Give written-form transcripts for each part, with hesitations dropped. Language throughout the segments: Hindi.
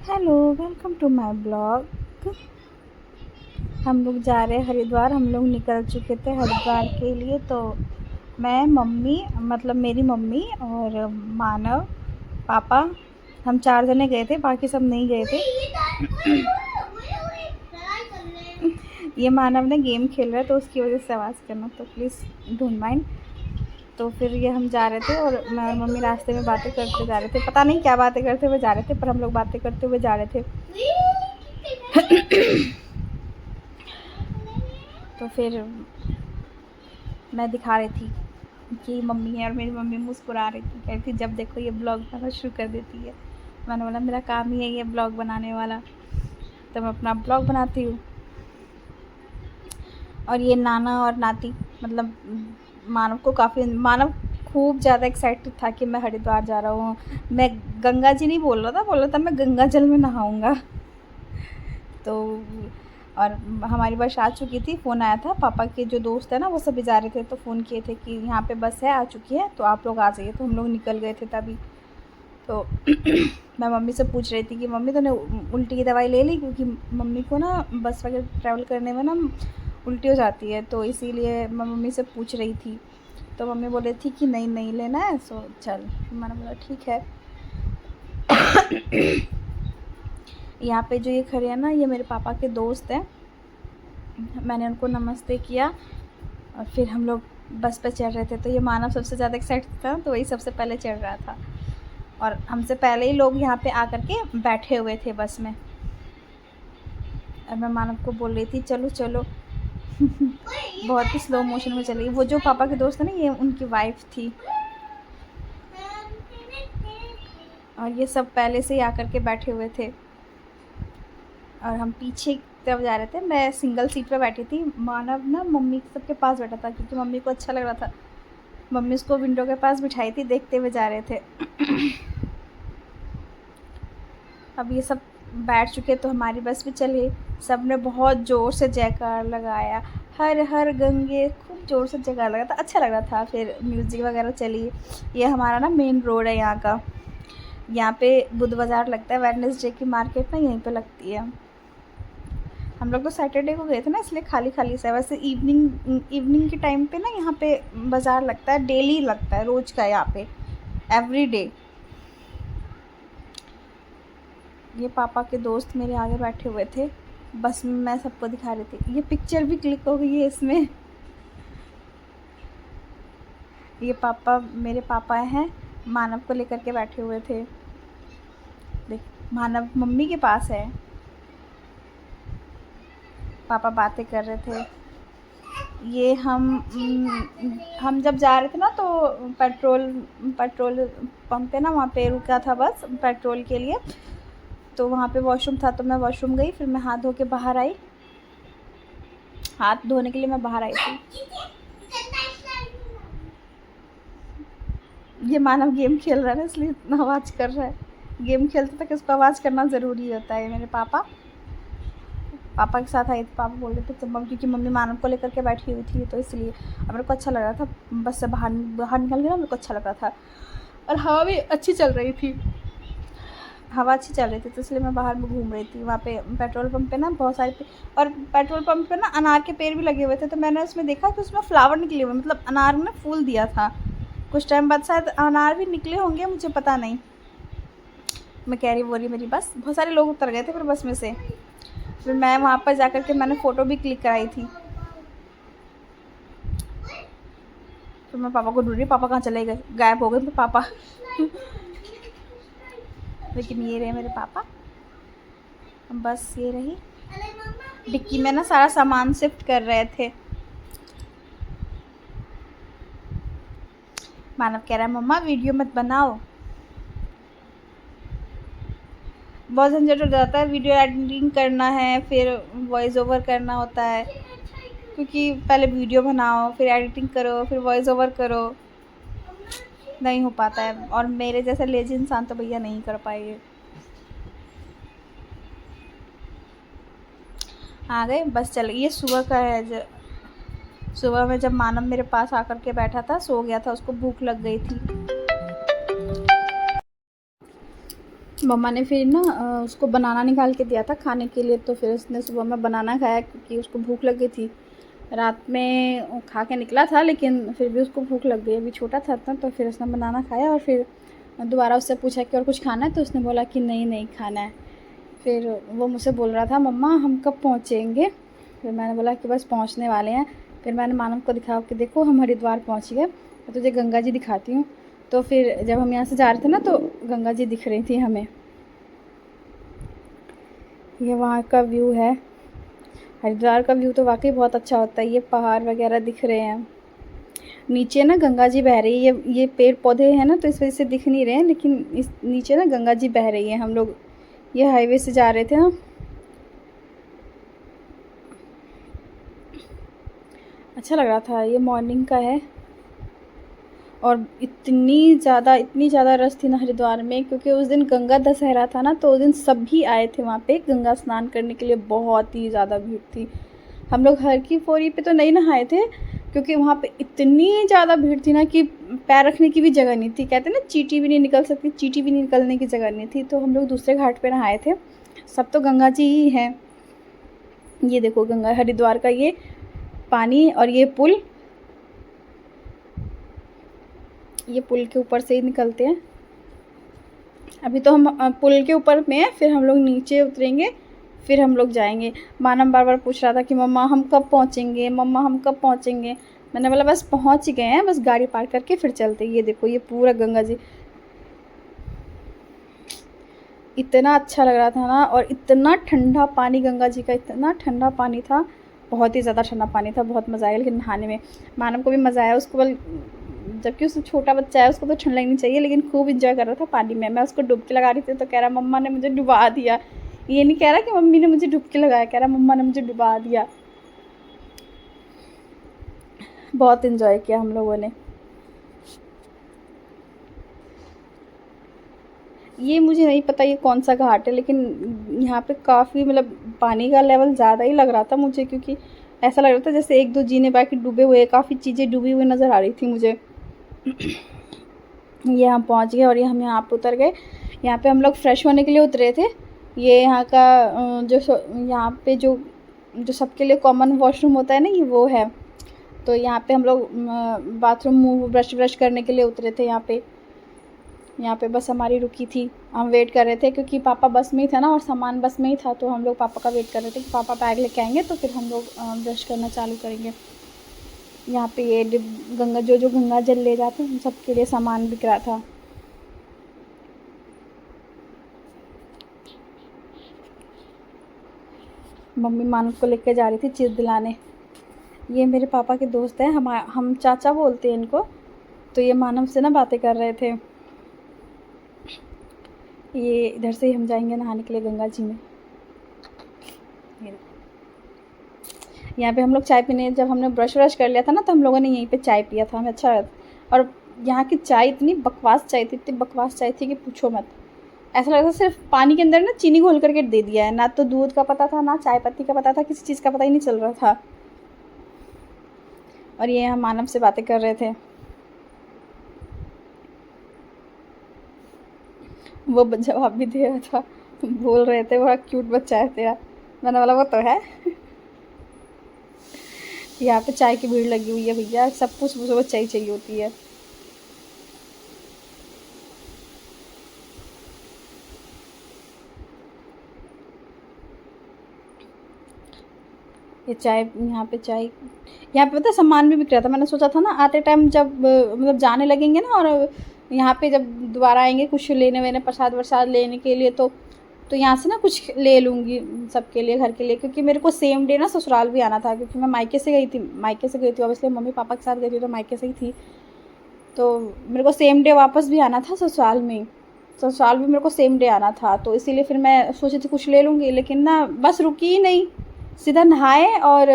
Hello, welcome to my blog. हम लोग जा रहे हैं हरिद्वार। हम लोग निकल चुके थे हरिद्वार के लिए। तो मैं, मम्मी, मतलब मेरी मम्मी और मानव, पापा, हम 4 जने गए थे, बाकी सब नहीं गए थे। ये मानव ने गेम खेल रहा है तो उसकी वजह से आवाज़ करना, तो प्लीज़ डोंट माइंड। तो फिर ये हम जा रहे थे और मैं और मम्मी रास्ते में बातें करते जा रहे थे। पता नहीं क्या बातें करते हुए जा रहे थे, पर हम लोग बातें करते हुए जा रहे थे। तो फिर मैं दिखा रही थी कि मम्मी है, और मेरी मम्मी मुस्कुरा रही थी, कह रही थी जब देखो ये ब्लॉग बनाना शुरू कर देती है। मैंने बोला मेरा काम ही है ये ब्लॉग बनाने वाला, तो मैं अपना ब्लॉग बनाती हूँ। और ये नाना और नाती, मतलब मानव खूब ज़्यादा एक्साइटेड था कि मैं हरिद्वार जा रहा हूँ। मैं गंगा जी नहीं बोल रहा था मैं गंगा जल में नहाऊँगा। तो और हमारी बस आ चुकी थी। फ़ोन आया था, पापा के जो दोस्त है ना वो सभी जा रहे थे, तो फ़ोन किए थे कि यहाँ पे बस है, आ चुकी है, तो आप लोग आ जाइए। तो हम लोग निकल गए थे तभी। तो मैं मम्मी से पूछ रही थी कि मम्मी तूने उल्टी की दवाई ले ली, क्योंकि मम्मी को ना बस वगैरह ट्रैवल करने में ना उल्टी हो जाती है, तो इसीलिए मैं मम्मी से पूछ रही थी। तो मम्मी बोल रही थी कि नहीं नहीं लेना है, सो चल। मैंने बोला ठीक है। यहाँ पे जो ये खड़े हैं ना, ये मेरे पापा के दोस्त हैं। मैंने उनको नमस्ते किया और फिर हम लोग बस पे चढ़ रहे थे। तो ये मानव सबसे ज़्यादा एक्साइटेड था, तो वही सबसे पहले चढ़ रहा था, और हमसे पहले ही लोग यहाँ पे आकर के बैठे हुए थे बस में। और मैं मानव को बोल रही थी चलो चलो। बहुत ही स्लो मोशन में चली। वो जो पापा के दोस्त है ना, ये उनकी वाइफ थी, और ये सब पहले से ही आकर के बैठे हुए थे, और हम पीछे की तरफ जा रहे थे। मैं सिंगल सीट पे बैठी थी, मानव ना मम्मी सबके पास बैठा था, क्योंकि मम्मी को अच्छा लग रहा था। मम्मी उसको विंडो के पास बिठाई थी, देखते हुए जा रहे थे। अब ये सब बैठ चुके तो हमारी बस भी चली। सब ने बहुत ज़ोर से जयकार लगाया, हर हर गंगे, खूब ज़ोर से जयकार लगा था, अच्छा लग रहा था। फिर म्यूज़िक वगैरह चली। ये हमारा ना मेन रोड है यहाँ का। यहाँ पे बुध बाज़ार लगता है, वेडनेसडे की मार्केट ना यहीं पे लगती है। हम लोग तो सैटरडे को गए थे ना, इसलिए खाली खाली सा। वैसे इवनिंग के टाइम पे ना यहाँ पे बाज़ार लगता है, डेली लगता है, रोज़ का यहाँ पे, एवरी डे। ये पापा के दोस्त मेरे आगे बैठे हुए थे बस में, मैं सबको दिखा रही थी। ये पिक्चर भी क्लिक हो गई है इसमें। ये पापा, मेरे पापा हैं, मानव को लेकर के बैठे हुए थे। देख, मानव मम्मी के पास है। पापा बातें कर रहे थे। ये हम जब जा रहे थे ना, तो पेट्रोल पंप पे ना, वहाँ पे रुका था बस पेट्रोल के लिए। तो वहाँ पे वॉशरूम था, तो मैं वॉशरूम गई, फिर मैं हाथ धो के बाहर आई। हाथ धोने के लिए मैं बाहर आई थी। ये मानव गेम खेल रहा है ना, इसलिए इतना आवाज़ कर रहा है। गेम खेलते तक इसको आवाज़ करना ज़रूरी होता है। मेरे पापा के साथ आई, तो पापा बोल रहे थे तो क्योंकि मम्मी मानव को लेकर के बैठी हुई थी, तो इसलिए। और मेरे को अच्छा लग रहा था, बस से बाहर निकल गया ना, मेरे को अच्छा लग रहा था। और हवा भी अच्छी चल रही थी, तो इसलिए मैं बाहर में घूम रही थी। वहाँ पे पेट्रोल पंप पे ना बहुत सारे और पेट्रोल पंप पे ना अनार के पेड़ भी लगे हुए थे। तो मैंने उसमें देखा कि उसमें फ्लावर निकले हुए, मतलब अनार ने फूल दिया था। कुछ टाइम बाद शायद अनार भी निकले होंगे, मुझे पता नहीं। मैं कह रही वो रही मेरी बस, बहुत सारे लोग उतर गए थे फिर बस में से। फिर मैं वहाँ पर जा कर के मैंने फ़ोटो भी क्लिक कराई थी। फिर मैं पापा को ढूंढ रही, पापा कहाँ चले गए, गायब हो गए फिर पापा। लेकिन ये रहे मेरे पापा। बस ये रही। डिक्की में ना सारा सामान शिफ्ट कर रहे थे। मानव कह रहा है मम्मा वीडियो मत बनाओ, बहुत झंझट हो जाता है। वीडियो एडिटिंग करना है, फिर वॉइस ओवर करना होता है, क्योंकि पहले वीडियो बनाओ, फिर एडिटिंग करो, फिर वॉइस ओवर करो, नहीं हो पाता है। और मेरे जैसे लेजी इंसान तो भैया नहीं कर पाएंगे। आ गए, बस चल। ये सुबह का है। सुबह में जब मानव मेरे पास आकर के बैठा था, सो गया था, उसको भूख लग गई थी। मम्मा ने फिर ना उसको बनाना निकाल के दिया था खाने के लिए, तो फिर उसने सुबह में बनाना खाया क्योंकि उसको भूख लग गई थी। रात में खा के निकला था लेकिन फिर भी उसको भूख लग गई, अभी छोटा था ना, तो फिर उसने बनाना खाया और फिर दोबारा उससे पूछा कि और कुछ खाना है, तो उसने बोला कि नहीं नहीं खाना है। फिर वो मुझसे बोल रहा था मम्मा हम कब पहुँचेंगे। फिर मैंने बोला कि बस पहुँचने वाले हैं। फिर मैंने मानव को दिखाया कि देखो हम हरिद्वार पहुँच गए, तो तुझे गंगा जी दिखाती हूँ। तो फिर जब हम यहाँ से जा रहे थे ना तो गंगा जी दिख रही थी हमें। ये वहाँ का व्यू है, हरिद्वार का व्यू तो वाकई बहुत अच्छा होता है। ये पहाड़ वगैरह दिख रहे हैं, नीचे ना गंगा जी बह रही है। ये पेड़ पौधे हैं ना तो इस वजह से दिख नहीं रहे हैं, लेकिन इस नीचे ना गंगा जी बह रही है। हम लोग ये हाईवे से जा रहे थे ना, अच्छा लग रहा था। ये मॉर्निंग का है और इतनी ज़्यादा रश थी ना हरिद्वार में, क्योंकि उस दिन गंगा दशहरा था ना, तो उस दिन सभी आए थे वहाँ पे गंगा स्नान करने के लिए। बहुत ही ज़्यादा भीड़ थी। हम लोग हर की पौड़ी पे तो नहीं नहाए थे क्योंकि वहाँ पे इतनी ज़्यादा भीड़ थी ना कि पैर रखने की भी जगह नहीं थी। कहते हैं ना चींटी भी नहीं निकल सकती, चींटी भी निकलने की जगह नहीं थी, तो हम लोग दूसरे घाट पे नहाए थे। सब तो गंगा जी ही हैं। ये देखो गंगा हरिद्वार का ये पानी और ये पुल के ऊपर से ही निकलते हैं। अभी तो हम पुल के ऊपर में हैं, फिर हम लोग नीचे उतरेंगे, फिर हम लोग जाएंगे। मानव बार बार पूछ रहा था कि मम्मा हम कब पहुँचेंगे, मम्मा हम कब पहुँचेंगे। मैंने बोला बस पहुँच ही गए हैं, बस गाड़ी पार्क करके फिर चलते। ये देखो ये पूरा गंगा जी, इतना अच्छा लग रहा था ना, और इतना ठंडा पानी गंगा जी का, इतना ठंडा पानी था, बहुत ही ज़्यादा ठंडा पानी था। बहुत मज़ा आया लेकिन नहाने में। मानव को भी मज़ा आया, उसको बल जबकि उसको छोटा बच्चा है, उसको तो ठंड लगनी चाहिए, लेकिन खूब इंजॉय कर रहा था पानी में। मैं उसको डुबकी लगा रही थी तो कह रहा मम्मा ने मुझे डुबा दिया। ये नहीं कह रहा कि मम्मी ने मुझे डुबकी लगाया, कह रहा मम्मा ने मुझे डुबा दिया। बहुत इंजॉय किया हम लोगों ने। ये मुझे नहीं पता ये कौन सा घाट है, लेकिन यहाँ पे काफ़ी मतलब पानी का लेवल ज़्यादा ही लग रहा था मुझे, क्योंकि ऐसा लग रहा था जैसे एक दो जीने बाकी डूबे हुए, काफ़ी चीज़ें डूबी हुई नज़र आ रही थी मुझे। ये हम पहुँच गए और ये हम यहाँ पे उतर गए। यहाँ पे हम लोग फ्रेश होने के लिए उतरे थे। ये यहाँ का यहाँ पे जो सबके लिए कॉमन वॉशरूम होता है ना, ये वो है। तो यहाँ पे हम लोग बाथरूम मुँह ब्रश करने के लिए उतरे थे। यहाँ पे बस हमारी रुकी थी, हम वेट कर रहे थे क्योंकि पापा बस में ही था ना और सामान बस में ही था, तो हम लोग पापा का वेट कर रहे थे कि पापा बैग लेके आएंगे तो फिर हम लोग ब्रश करना चालू करेंगे। यहाँ पे ये गंगा जो गंगा जल ले जाते हैं, सबके लिए सामान बिक रहा था। मम्मी मानव को लेके जा रही थी चीज़ दिलाने। ये मेरे पापा के दोस्त हैं, हम चाचा बोलते हैं इनको। तो ये मानव से ना बातें कर रहे थे। ये इधर से ही हम जाएंगे नहाने के लिए गंगा जी में। यहाँ पे हम लोग चाय पीने, जब हमने ब्रश कर लिया था ना, तो हम लोगों ने यहीं पे चाय पिया था, हमें अच्छा लगा। और यहाँ की चाय इतनी बकवास चाय थी कि पूछो मत। ऐसा लग रहा था सिर्फ पानी के अंदर ना चीनी घोल करके दे दिया है, ना तो दूध का पता था, ना चाय पत्ती का पता था, किसी चीज़ का पता ही नहीं चल रहा था। और ये हम मानव से बातें कर रहे थे। वो जवाब भी दे रहा था, बोल रहे थे बड़ा क्यूट बच्चा है तेरा। मैंने बोला वो तो है। यहाँ पे चाय की भीड़ लगी हुई है भैया, सब कुछ सुबह चाय चाहिए होती है। ये चाय, यहाँ पे पता है सामान भी बिक रहा था। मैंने सोचा था ना आते टाइम जब मतलब जाने लगेंगे ना, और यहाँ पे जब दोबारा आएंगे कुछ लेने वेने प्रसाद वरसाद लेने के लिए, तो यहाँ से ना कुछ ले लूँगी सबके लिए, घर के लिए, क्योंकि मेरे को सेम डे ना ससुराल भी आना था, क्योंकि मैं मायके से गई थी ऑब्वियसली, मम्मी पापा के साथ गई थी तो मायके से ही थी। तो मेरे को सेम डे वापस भी आना था ससुराल में, ससुराल भी मेरे को सेम डे आना था, तो इसीलिए फिर मैं सोची थी कुछ ले लूँगी, लेकिन ना बस रुकी ही नहीं, सीधा नहाए और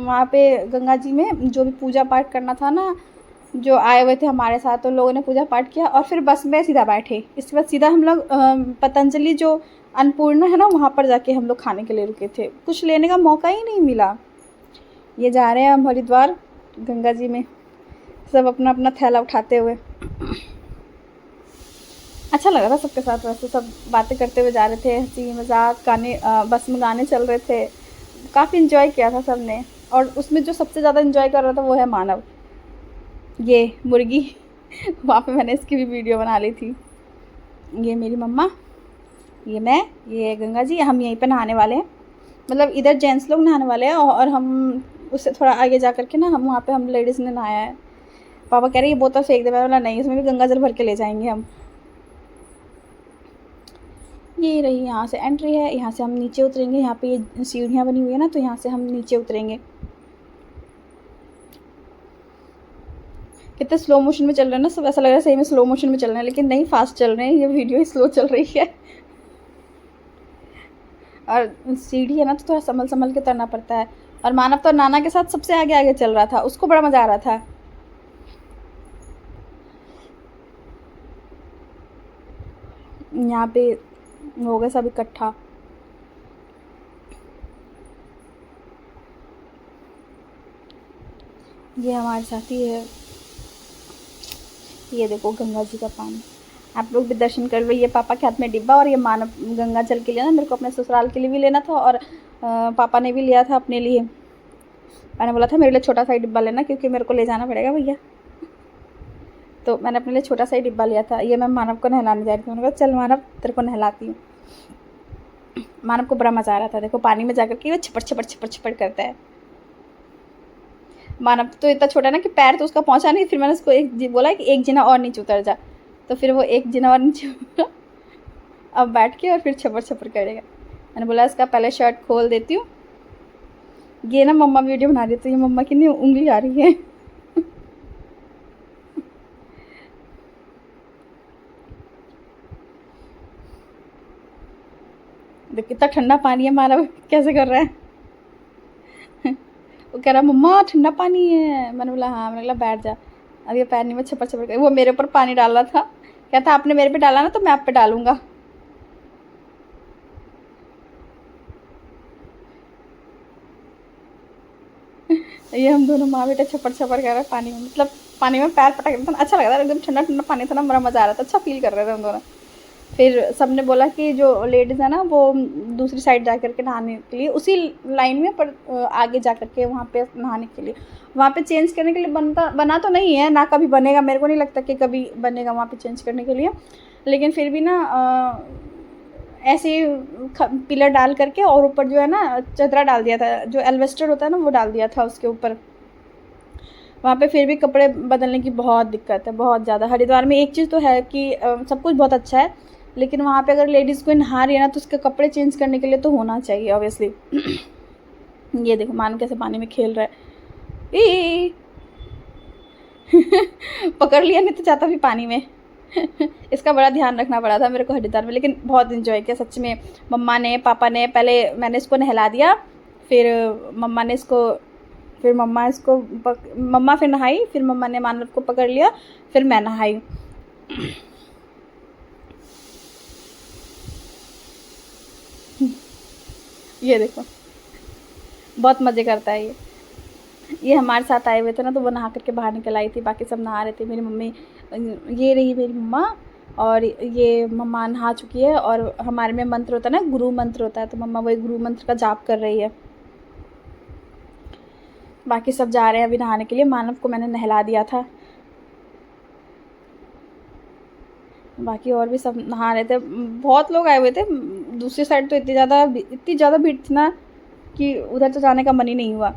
वहाँ पे गंगा जी में जो भी पूजा पाठ करना था ना, जो आए हुए थे हमारे साथ, तो लोगों ने पूजा पाठ किया और फिर बस में सीधा बैठे। इसके बाद सीधा हम लोग पतंजलि जो अन्नपूर्णा है ना, वहाँ पर जाके हम लोग खाने के लिए रुके थे। कुछ लेने का मौका ही नहीं मिला। ये जा रहे हैं हम हरिद्वार गंगा जी में, सब अपना अपना थैला उठाते हुए। अच्छा लगा था सबके साथ, वैसे सब बातें करते हुए जा रहे थे, हंसी मजाक, गाने बस में गाने चल रहे थे, काफ़ी इन्जॉय किया था सबने। और उसमें जो सबसे ज़्यादा इन्जॉय कर रहा था वो है मानव, ये मुर्गी। वहाँ पे मैंने इसकी भी वीडियो बना ली थी। ये मेरी मम्मा, ये मैं, ये गंगा जी, हम यहीं पे नहाने वाले हैं। मतलब इधर जेंट्स लोग नहाने वाले हैं और हम उससे थोड़ा आगे जा कर के ना, हम वहाँ पे हम लेडीज़ ने नहाया है। पापा कह रहे ये बोतल फेंक दे, मैं बोला नहीं, इसमें भी गंगा जल भर के ले जाएंगे हम। ये रही यहाँ से एंट्री है, यहाँ से हम नीचे उतरेंगे। यहाँ पे ये सीढ़ियाँ बनी हुई है ना, तो यहाँ से हम नीचे उतरेंगे। कितने स्लो मोशन में चल रहे हैं ना सब, ऐसा लग रहा है सही में स्लो मोशन में चल रहे हैं, लेकिन नहीं, फास्ट चल रहे हैं, ये वीडियो ही स्लो चल रही है। और सीढ़ी है ना, तो थोड़ा संभल संभल के उतरना पड़ता है। और मानव तो नाना के साथ सबसे आगे आगे चल रहा था, उसको बड़ा मज़ा आ रहा था। यहाँ पे हो गए सब इकट्ठा। ये हमारे साथी है, ये देखो गंगा जी का पानी। आप लोग भी दर्शन कर लो। ये पापा के हाथ में डिब्बा, और ये मानव गंगा जल के लिए ना, मेरे को अपने ससुराल के लिए भी लेना था, और पापा ने भी लिया था अपने लिए। मैंने बोला था मेरे लिए छोटा सा ही डिब्बा लेना, क्योंकि मेरे को ले जाना पड़ेगा भैया। तो मैंने अपने लिए छोटा सा ही डिब्बा लिया था। ये मैं मानव को नहलाने जा रही थी, मैंने कहा चल मानव तेरे को नहलाती हूँ। मानव को बड़ा मज़ा आ रहा था, देखो पानी में जाकर के वो छपड़ छपड़ छपड़ छपड़ करता है। मानव तो इतना छोटा है ना कि पैर तो उसका पहुंचा नहीं। फिर मैंने उसको बोला कि एक जिना और नीचे उतर जा, तो फिर वो एक जिना और नीचे उतरा। अब बैठ के और फिर छपड़ छपड़ करेगा। मैंने बोला इसका पहले शर्ट खोल देती हूँ। ये ना मम्मा वीडियो बना रही, तो ये मम्मा की नहीं उंगली आ रही है। देख कितना ठंडा पानी है, मानव कैसे कर रहा है। वो कह रहा मम्मा ठंडा पानी है। मैंने बोला हाँ। मैंने बोला बैठ जा। अब ये पैर में छपड़ छपड़ कर, वो मेरे ऊपर पानी डाल रहा था, कहता आपने मेरे पे डाला ना, तो मैं आप पे डालूंगा। ये हम दोनों माँ बेटा छपड़ छपड़ कर रहे पानी में, मतलब पानी में पैर पटक रहे थे। अच्छा लग रहा था, एकदम ठंडा ठंडा पानी था ना, बड़ा मज़ा आ रहा था, अच्छा फील कर रहे थे हम दोनों। फिर सबने बोला कि जो लेडीज़ है ना, वो दूसरी साइड जा कर के नहाने के लिए, उसी लाइन में, पर आगे जा कर के वहाँ पे नहाने के लिए, वहाँ पे चेंज करने के लिए बना तो नहीं है ना, कभी बनेगा, मेरे को नहीं लगता कि कभी बनेगा वहाँ पे चेंज करने के लिए। लेकिन फिर भी ना ऐसे पिलर डाल करके, और ऊपर जो है ना चदरा डाल दिया था, जो एल्वेस्टर होता है ना, वो डाल दिया था उसके ऊपर। वहाँ पे फिर भी कपड़े बदलने की बहुत दिक्कत है, बहुत ज़्यादा। हरिद्वार में एक चीज़ तो है कि सब कुछ बहुत अच्छा है, लेकिन वहाँ पे अगर लेडीज़ कोई नहा रही है ना, तो उसके कपड़े चेंज करने के लिए तो होना चाहिए ऑब्वियसली। ये देखो मानो कैसे पानी में खेल रहा है। पकड़ लिया, नहीं तो जाता भी पानी में। इसका बड़ा ध्यान रखना पड़ा था मेरे को हरिद्वार में, लेकिन बहुत इन्जॉय किया सच में। मम्मा ने, पापा ने, पहले मैंने इसको नहला दिया, फिर मम्मा ने इसको, फिर मम्मा फिर नहाई, फिर मम्मा ने मानव को पकड़ लिया, फिर मैं नहाई। ये देखो बहुत मज़े करता है ये हमारे साथ आए हुए थे ना, तो वो नहा करके बाहर निकल आई थी, बाकी सब नहा रहे थे। मेरी मम्मी, ये रही मेरी मम्मा, और ये मम्मा नहा चुकी है। और हमारे में मंत्र होता है ना, गुरु मंत्र होता है, तो मम्मा वही गुरु मंत्र का जाप कर रही है। बाकी सब जा रहे हैं अभी नहाने के लिए। मानव को मैंने नहला दिया था, बाकी और भी सब नहा रहे थे। बहुत लोग आए हुए थे दूसरी साइड, तो इतनी ज़्यादा भीड़ थी ना कि उधर तो जाने का मन ही नहीं हुआ।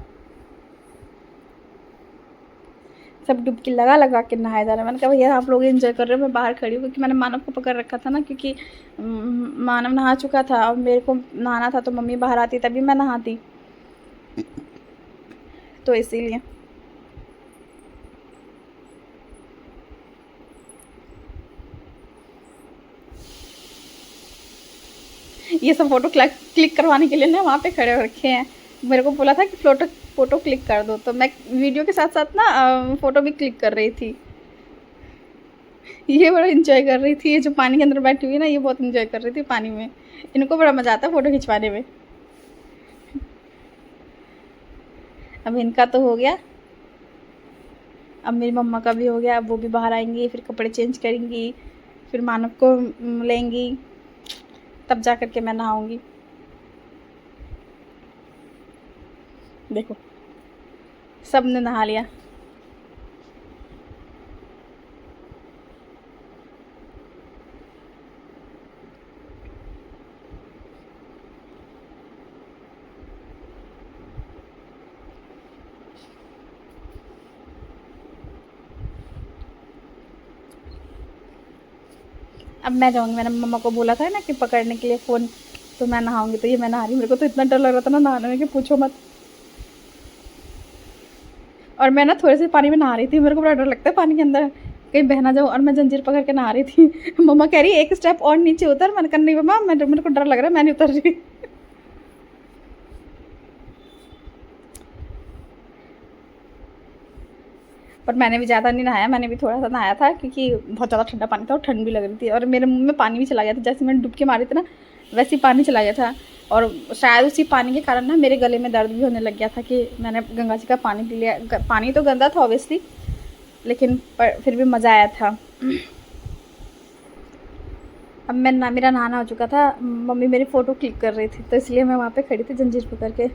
सब डुबकी लगा लगा के नहाए जा रहे हैं। मैंने कहा भैया आप लोग एंजॉय कर रहे हो, मैं बाहर खड़ी हूँ, क्योंकि मैंने मानव को पकड़ रखा था ना, क्योंकि मानव नहा चुका था और मेरे को नहाना था, तो मम्मी बाहर आती तभी मैं नहाती, तो इसीलिए। ये सब फ़ोटो क्लिक करवाने के लिए ना वहाँ पे खड़े हो रखे हैं। मेरे को बोला था कि फ़ोटो क्लिक कर दो, तो मैं वीडियो के साथ साथ ना फ़ोटो भी क्लिक कर रही थी। ये बड़ा इंजॉय कर रही थी, ये जो पानी के अंदर बैठी हुई है ना, ये बहुत इंजॉय कर रही थी पानी में। इनको बड़ा मज़ा आता है फ़ोटो खिंचवाने में। अब इनका तो हो गया, अब मेरी मम्मा का भी हो गया। अब वो भी बाहर आएंगी, फिर कपड़े चेंज करेंगी, फिर मानव को लेंगी, तब जा कर के मैं नहाऊंगी। देखो सब ने नहा लिया। अब मैं जाऊंगी, मैंने मम्मा को बोला था ना कि पकड़ने के लिए फ़ोन, तो मैं नहाऊंगी। तो ये मैं नहा रही हूँ, मेरे को तो इतना डर लग रहा था ना नहाने में कि पूछो मत। और मैं ना थोड़े से पानी में नहा रही थी, मेरे को बड़ा डर लगता है पानी के अंदर कहीं बह ना जाऊँ, और मैं जंजीर पकड़ के नहा रही थी। मम्मा कह रही एक स्टेप और नीचे उतर, मैंने कहा नहीं मम्मा, मेरे को डर लग रहा है, मैं नहीं उतर रही। पर मैंने भी ज़्यादा नहीं नहाया, मैंने भी थोड़ा सा नहाया था क्योंकि बहुत ज़्यादा ठंडा पानी था और ठंड भी लग रही थी, और मेरे मुंह में पानी भी चला गया था। जैसे मैंने डुबकी मारी थी ना, वैसे ही पानी चला गया था। और शायद उसी पानी के कारण ना मेरे गले में दर्द भी होने लग गया था कि मैंने गंगा जी का पानी पी लिया। पानी तो गंदा था ऑब्वियसली, लेकिन फिर भी मज़ा आया था। अब मेरा नहाना हो चुका था, मम्मी मेरी फ़ोटो क्लिक कर रही थी, तो इसलिए मैं वहाँ पे खड़ी थी जंजीर पकड़ के।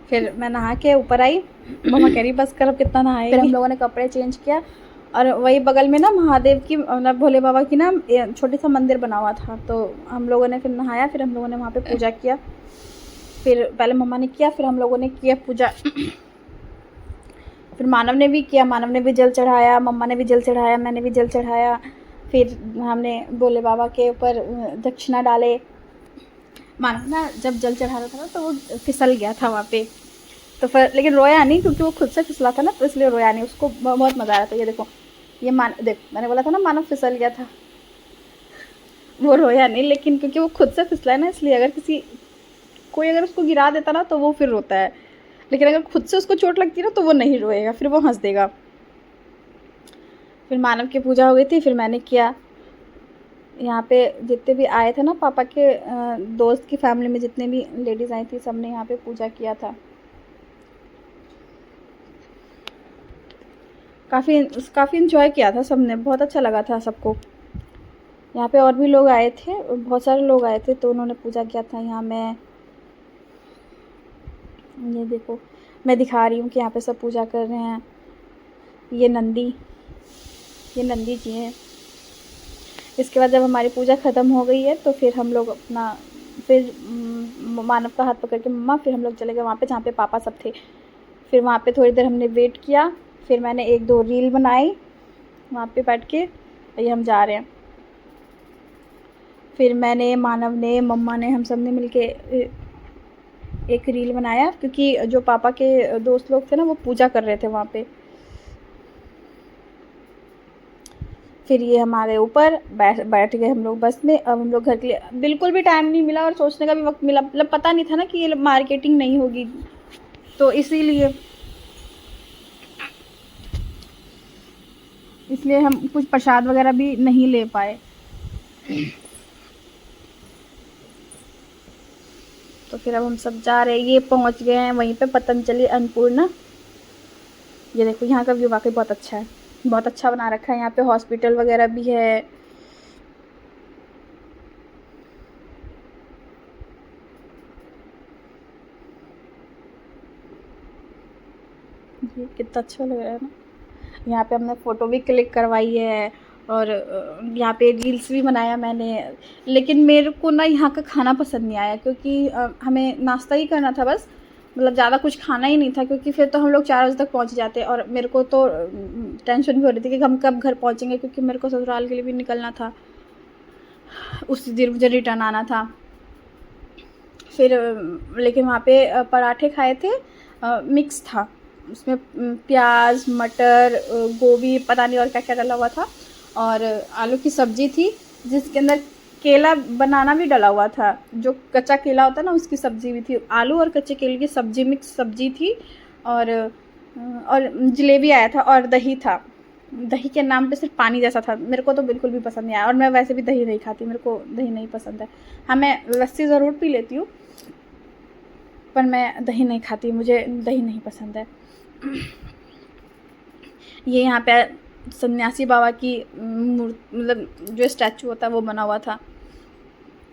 फिर मैं नहा के ऊपर आई, मम्मा कह रही बस कर, अब कितना नहाएगी। फिर हम लोगों ने कपड़े चेंज किया, और वही बगल में ना महादेव की, मतलब भोले बाबा की ना छोटी सा मंदिर बना हुआ था, तो हम लोगों ने फिर नहाया, फिर हम लोगों ने वहाँ पे पूजा किया। फिर पहले मम्मा ने किया, फिर हम लोगों ने किया पूजा। फिर मानव ने भी किया, मानव ने भी जल चढ़ाया, मम्मा ने भी जल चढ़ाया, मैंने भी जल चढ़ाया। फिर हमने भोले बाबा के ऊपर दक्षिणा डाले। मानव ना जब जल चढ़ा रहा था ना, तो वो फिसल गया था वहाँ पे, तो फिर लेकिन रोया नहीं, क्योंकि वो खुद से फिसला था ना, तो इसलिए रोया नहीं। उसको बहुत मज़ा आया था। ये देखो, ये देख, मैंने बोला था ना मानव फिसल गया था, वो रोया नहीं, लेकिन क्योंकि वो खुद से फिसला है ना, इसलिए अगर कोई अगर उसको गिरा देता ना, तो वो फिर रोता है, लेकिन अगर खुद से उसको चोट लगती है ना, तो वो नहीं रोएगा, फिर वो हंस देगा। फिर मानव की पूजा हो गई थी, फिर मैंने किया। यहाँ पे जितने भी आए थे ना पापा के दोस्त की फैमिली में, जितने भी लेडीज़ आई थी, सब ने यहाँ पे पूजा किया था। काफ़ी इन्जॉय किया था सबने, बहुत अच्छा लगा था सबको। यहाँ पे और भी लोग आए थे, बहुत सारे लोग आए थे, तो उन्होंने पूजा किया था। यहाँ मैं ये देखो, मैं दिखा रही हूँ कि यहाँ पे सब पूजा कर रहे हैं। ये नंदी जी हैं। इसके बाद जब हमारी पूजा ख़त्म हो गई है, तो फिर हम लोग अपना फिर मानव का हाथ पकड़ के मम्मा, फिर हम लोग चले गए वहाँ पे जहाँ पे पापा सब थे। फिर वहाँ पे थोड़ी देर हमने वेट किया, फिर मैंने 1-2 रील बनाई वहाँ पे बैठ के। ये हम जा रहे हैं। फिर मैंने, मानव ने, मम्मा ने, हम सब ने मिल के एक रील बनाया, क्योंकि जो पापा के दोस्त लोग थे ना, वो पूजा कर रहे थे वहाँ पे। फिर ये हमारे ऊपर बैठ गए हम लोग बस में। अब हम लोग घर के लिए बिल्कुल भी टाइम नहीं मिला और सोचने का भी वक्त मिला, मतलब पता नहीं था ना कि ये मार्केटिंग नहीं होगी, तो इसीलिए हम कुछ प्रसाद वगैरह भी नहीं ले पाए। तो फिर अब हम सब जा रहे हैं। ये पहुंच गए हैं वहीं पे पतंजलि अन्नपूर्णा। ये देखो, यहाँ का व्यू वाकई बहुत अच्छा है, बहुत अच्छा बना रखा है। यहाँ पे हॉस्पिटल वगैरह भी है। ये कितना अच्छा लग रहा है ना। यहाँ पे हमने फ़ोटो भी क्लिक करवाई है, और यहाँ पे रील्स भी बनाया मैंने। लेकिन मेरे को ना यहाँ का खाना पसंद नहीं आया, क्योंकि हमें नाश्ता ही करना था बस, मतलब ज़्यादा कुछ खाना ही नहीं था, क्योंकि फिर तो हम लोग 4 बजे तक पहुँच जाते। और मेरे को तो टेंशन भी हो रही थी कि हम कब घर पहुँचेंगे, क्योंकि मेरे को ससुराल के लिए भी निकलना था, उसी दिन मुझे रिटर्न आना था। फिर लेकिन वहाँ पे पराठे खाए थे, मिक्स था, उसमें प्याज, मटर, गोभी, पता नहीं और क्या क्या डला हुआ था, और आलू की सब्ज़ी थी, जिसके अंदर केला बनाना भी डला हुआ था। जो कच्चा केला होता है ना, उसकी सब्ज़ी भी थी। आलू और कच्चे केले की सब्ज़ी, मिक्स सब्ज़ी थी। और जलेबी आया था, और दही था। दही के नाम पे सिर्फ पानी जैसा था, मेरे को तो बिल्कुल भी पसंद नहीं आया। और मैं वैसे भी दही नहीं खाती, मेरे को दही नहीं पसंद है। हाँ, मैं लस्सी ज़रूर पी लेती हूँ, पर मैं दही नहीं खाती, मुझे दही नहीं पसंद है। ये यहाँ पे सन्यासी बाबा की मतलब जो स्टैचू होता है वो बना हुआ था।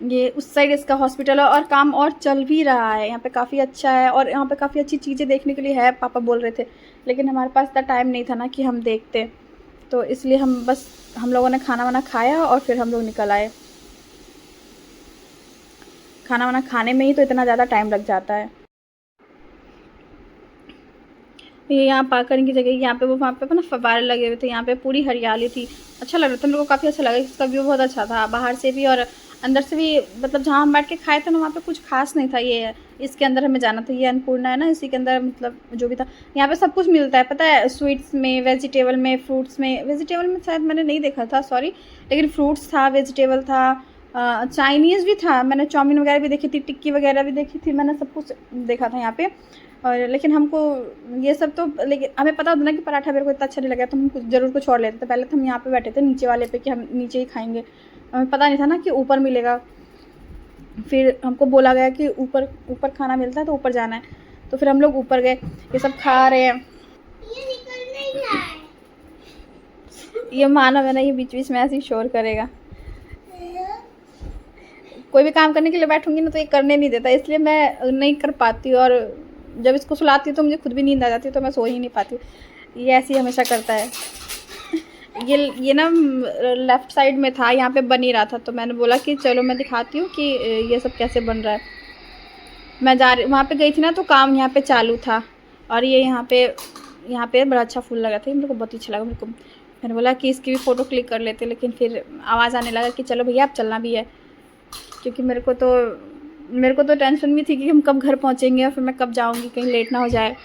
ये उस साइड इसका हॉस्पिटल है और काम और चल भी रहा है। यहाँ पे काफ़ी अच्छा है और यहाँ पे काफ़ी अच्छी चीज़ें देखने के लिए है, पापा बोल रहे थे, लेकिन हमारे पास इतना टाइम नहीं था ना कि हम देखते, तो इसलिए हम लोगों ने खाना वाना खाया और फिर हम लोग निकल आए। खाना वाना खाने में ही तो इतना ज़्यादा टाइम लग जाता है। ये यहाँ पार्किंग की जगह, यहाँ पे वो वहाँ पे ना फव्वारे लगे हुए थे, यहाँ पे पूरी हरियाली थी, अच्छा लग रहा था मेरे को, काफ़ी अच्छा लगा। इसका व्यू बहुत अच्छा था, बाहर से भी और अंदर से भी। मतलब जहाँ हम बैठ के खाए थे ना वहाँ पे कुछ खास नहीं था। ये इसके अंदर हमें जाना था, ये अन्नपूर्णा है ना, इसी के अंदर मतलब जो भी था। यहाँ पे सब कुछ मिलता है पता है, स्वीट्स में, वेजिटेबल में, फ्रूट्स में। वेजिटेबल में शायद मैंने नहीं देखा था, सॉरी, लेकिन फ्रूट्स था, वेजिटेबल था, चाइनीज़ भी था। मैंने चाउमीन वगैरह भी देखी थी, टिक्की वगैरह भी देखी थी, मैंने सब कुछ देखा था यहाँ पे। और लेकिन हमको ये सब तो, लेकिन हमें पता होता ना कि पराठा मेरे को इतना अच्छा नहीं लगा, तो हम कुछ ज़रूर कुछ और लेते थे। पहले तो हम यहाँ पे बैठे थे नीचे वाले पे कि हम नीचे ही खाएंगे, हमें पता नहीं था ना कि ऊपर मिलेगा। फिर हमको बोला गया कि ऊपर ऊपर खाना मिलता है तो ऊपर जाना है, तो फिर हम लोग ऊपर गए। ये सब खा रहे हैं, ये मानव है ना, ये बीच बीच में ऐसे ही शोर करेगा। कोई भी काम करने के लिए बैठूंगी ना तो ये करने नहीं देता, इसलिए मैं नहीं कर पाती हूँ। और जब इसको सुलाती हूँ तो मुझे खुद भी नींद आ जाती है, तो मैं सो ही नहीं पाती हूँ। ये ऐसे ही हमेशा करता है। ये ना लेफ़्ट साइड में था, यहाँ पे बन ही रहा था, तो मैंने बोला कि चलो मैं दिखाती हूँ कि ये सब कैसे बन रहा है। मैं वहाँ पे गई थी ना तो काम यहाँ पे चालू था, और ये यहाँ पे बड़ा अच्छा फूल लगा था, मेरे को बहुत अच्छा लगा। मैंने बोला कि इसकी भी फ़ोटो क्लिक कर लेते, लेकिन फिर आवाज़ आने लगा कि चलो भैया अब चलना भी है, क्योंकि मेरे को तो टेंशन भी थी कि हम कब घर पहुँचेंगे और फिर मैं कब जाऊँगी, कहीं लेट ना हो जाए।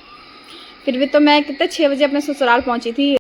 फिर भी तो मैं कितने 6 बजे अपने ससुराल पहुँची थी।